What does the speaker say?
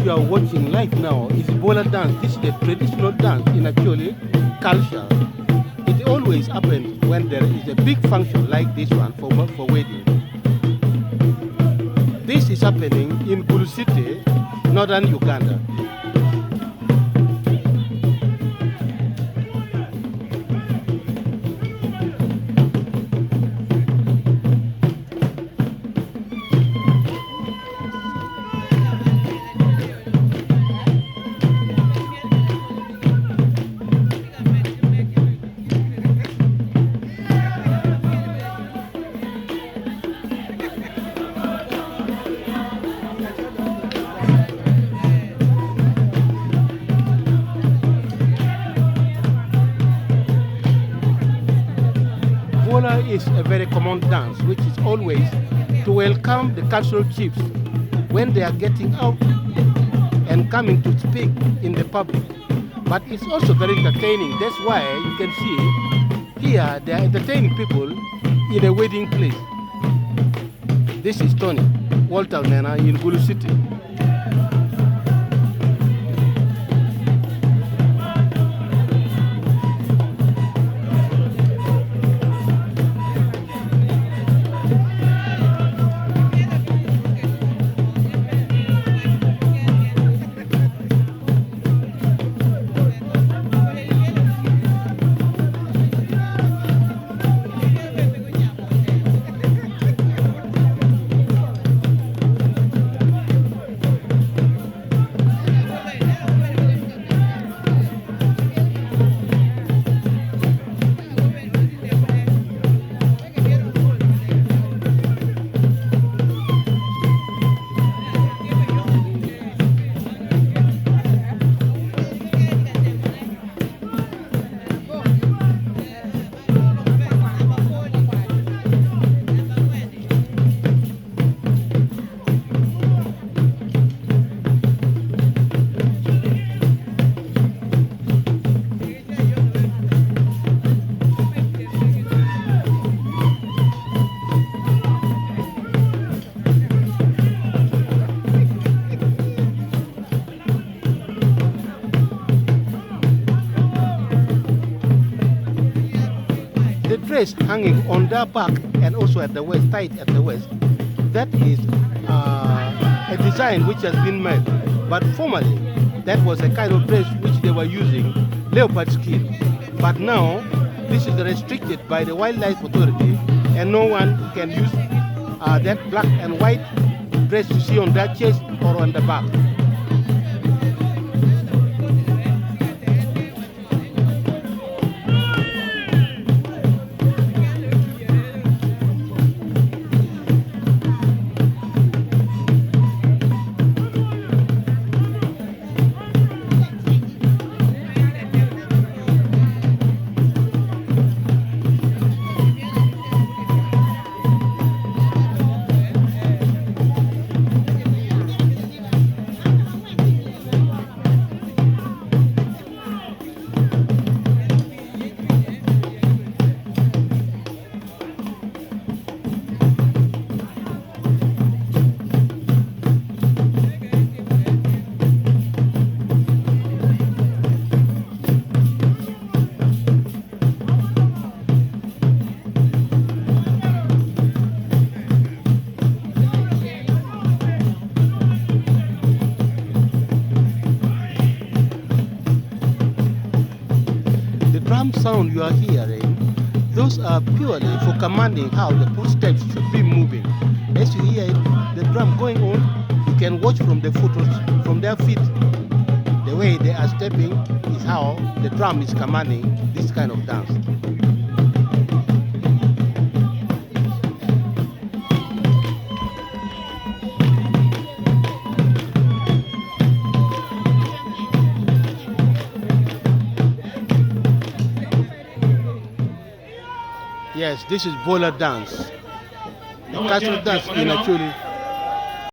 You are watching live now is Bwola dance. This is the traditional dance in Acholi culture. It always happens when there is a big function like this one for wedding. This is happening in Gulu City, northern Uganda. Bwola is a very common dance which is always to welcome the cultural chiefs when they are getting out and coming to speak in the public. But it's also very entertaining. That's why you can see here they are entertaining people in a wedding place. This is Tony Walter Nena in Gulu City. Dress hanging on their back and also at the waist, tight at the waist. That is a design which has been made. But formerly, that was a kind of dress which they were using, leopard skin. But now, this is restricted by the Wildlife Authority and no one can use that black and white dress you see on their chest or on the back. Sound you are hearing, those are purely for commanding how the footsteps should be moving. jumping is how the drum is commanding this kind of dance. Yes, this is Bwola dance. The cultural dance in Acholi